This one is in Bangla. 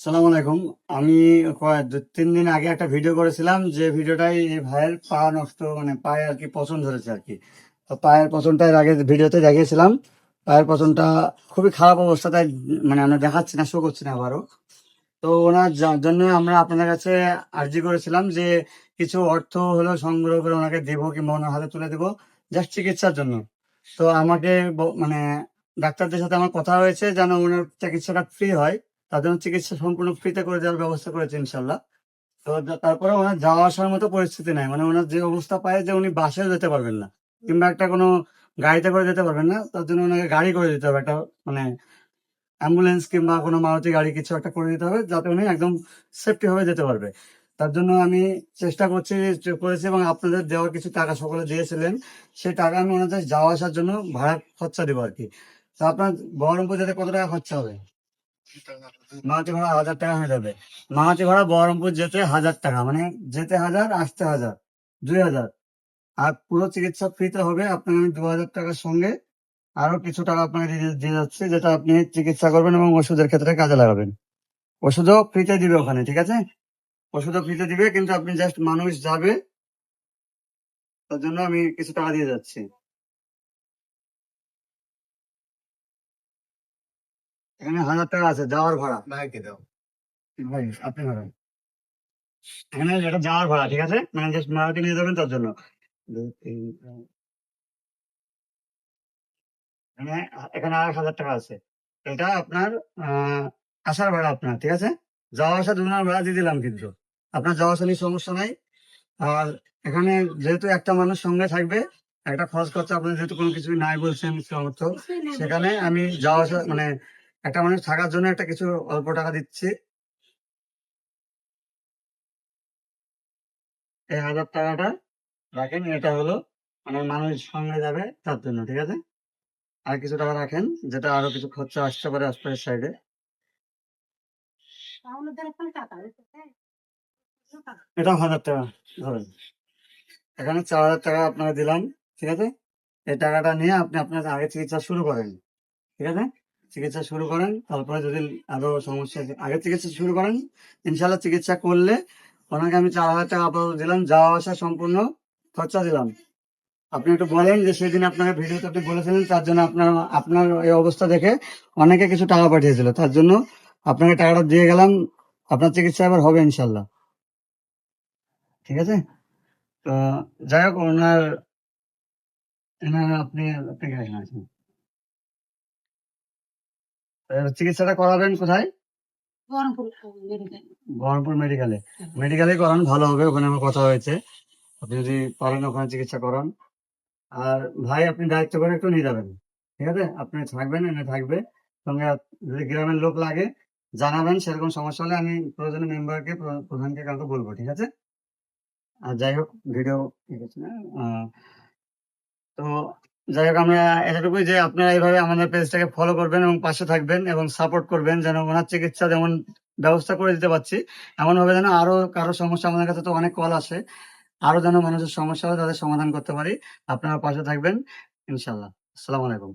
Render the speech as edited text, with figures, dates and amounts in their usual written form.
সালাম আলাইকুম। আমি 2-3 দিন আগে একটা ভিডিও করেছিলাম, যে ভিডিওটাই এই ভাইয়ের পা নষ্ট, মানে পায়ে আর কি পছন ধরেছে আর কি। তো পায়ের পছনটা এর আগে ভিডিওতে দেখিয়েছিলাম। পায়ের পছনটা খুবই খারাপ অবস্থা, তাই মানে আমরা দেখাচ্ছি না, শো করছি না আবারও। তো ওনার জন্য আমরা আপনাদের কাছে আর্জি করেছিলাম যে কিছু অর্থ হলেও সংগ্রহ করে ওনাকে দেবো, কিংবা ওনার হাতে তুলে দেবো জাস্ট চিকিৎসার জন্য। তো আমাকে মানে ডাক্তারদের সাথে আমার কথা হয়েছে যেন ওনার চিকিৎসাটা ফ্রি হয়। তার জন্য চিকিৎসা সম্পূর্ণ ফ্রিতে করে দেওয়ার ব্যবস্থা করেছে ইনশাল্লাহ। তো তারপরে ওনার যাওয়া আসার মতো পরিস্থিতি নাই, মানে ওনার যে অবস্থা পায় যে উনি বাসেও যেতে পারবেন না, কিংবা একটা কোনো গাড়িতে করে যেতে পারবেন না। তার জন্য ওনাকে গাড়ি করে দিতে হবে, একটা মানে অ্যাম্বুলেন্স কিংবা কোনো মারুতি গাড়ি কিছু একটা করে দিতে হবে, যাতে উনি একদম সেফটি ভাবে যেতে পারবে। তার জন্য আমি চেষ্টা করেছি, এবং আপনাদের দেওয়ার কিছু টাকা সকলে দিয়েছিলেন, সেই টাকা আমি ওনাদের যাওয়া আসার জন্য ভাড়া খরচা দেবো আর কি। তো আপনার বহরমপুর যেতে কত টাকা খরচা হবে? মারুতি ভাড়া 1000 টাকা হয়ে যাবে। মারুতি ভাড়া বহরমপুর যেতে 1000 টাকা, মানে যেতে 1000, আসতে 1000, 2000। আর পুরো চিকিৎসা ফ্রিতে হবে। আপনাকে আমি 2000 টাকার সঙ্গে আরো কিছু টাকা আপনাকে দিয়ে যাচ্ছে, যেটা আপনি চিকিৎসা করবেন এবং ওষুধের ক্ষেত্রে কাজে লাগাবেন। ওষুধও ফ্রিতে দিবে ওখানে, ঠিক আছে? ওষুধও ফ্রিতে দিবে, কিন্তু আপনি জাস্ট মানুষ যাবে, তার জন্য আমি কিছু টাকা দিয়ে যাচ্ছি। এখানে 1000 টাকা আছে যাওয়ার ভাড়া। ভাই আপনি ভাড়া, এখানে এটা যাওয়ার ভাড়া, ঠিক আছে? মানে জাস্ট মারুতি নিয়ে যাবেন তার জন্য। এখানে এখানে 1000 টাকা আছে। এটা আপনার আসার ভাড়া আপনার, ঠিক আছে? যাওয়া আসা দুজনের ভাড়া দিয়ে দিলাম, কিন্তু আপনার যাওয়া আসা নিয়ে সমস্যা নাই। আর এখানে যেহেতু একটা মানুষ সঙ্গে থাকবে, একটা খরচ করছে, আপনার যেহেতু কোনো কিছুই নাই বলছেন সামর্থ্য, সেখানে আমি যাওয়া আসা মানে একটা মানুষ থাকার জন্য একটা কিছু অল্প টাকা দিচ্ছি। এই 1000 টাকাটা রাখেন, এটা হলো মানে মানুষ সঙ্গে যাবে তার জন্য, ঠিক আছে? আর কিছু টাকা রাখেন, যেটা আরো কিছু খরচা আসতে পারে আশপাশের সাইডে। এটাও 1000 টাকা ধরেন। এখানে 4000 টাকা আপনাকে দিলাম, ঠিক আছে? এই টাকাটা নিয়ে আপনি আপনার আগে চিকিৎসা শুরু করেন, ঠিক আছে? চিকিৎসা শুরু করেন, তারপরে যদি আরো সমস্যা আগে চিকিৎসা শুরু করেন। ইনশাল্লাহ চিকিৎসা করলে ওনাকে আমি 4000 টাকা আপাতত দিলাম, যাওয়া আসা সম্পূর্ণ খরচা দিলাম। আপনি একটু বলেন যে সেদিন আপনাকে ভিডিওতে আপনি বলেছিলেন, তার জন্য আপনার আপনার এই অবস্থা দেখে অনেকে কিছু টাকা পাঠিয়েছিল, তার জন্য আপনাকে টাকাটা দিয়ে গেলাম। আপনার চিকিৎসা এবার হবে ইনশাল্লাহ, ঠিক আছে? তো যাই হোক, ওনার এনার আপনি আপনি এখানে আছেন। চিকিৎসাটা করাবেন কোথায়? বহরমপুর মেডিকেলে। মেডিকেলে করান, ভালো হবে, ওখানে আমার কথা হয়েছে। আপনি যদি পারেন ওখানে চিকিৎসা করান। আর ভাই আপনি দায়িত্ব করে একটু নিয়ে যাবেন, ঠিক আছে? আপনি থাকবেন, এনে থাকবে সঙ্গে। যদি গ্রামের লোক লাগে জানাবেন, সেরকম সমস্যা হলে আমি প্রয়োজনে মেম্বারকে, প্রধানকে কাউকে বলবো, ঠিক আছে? আর যাই হোক, ভিডিও ঠিক আছে না? তো যাই হোক, আমরা এতটুকুই যে আপনারা এইভাবে আমাদের পেজটাকে ফলো করবেন এবং পাশে থাকবেন এবং সাপোর্ট করবেন, যেন ওনার চিকিৎসা যেমন ব্যবস্থা করে দিতে পারছি, এমন ভাবে যেন আরো কারো সমস্যা, আমাদের কাছে তো অনেক কল আসে, আরো যেন মানুষের সমস্যা হয় তাদের সমাধান করতে পারি। আপনারা পাশে থাকবেন ইনশাল্লাহ। আসসালামু আলাইকুম।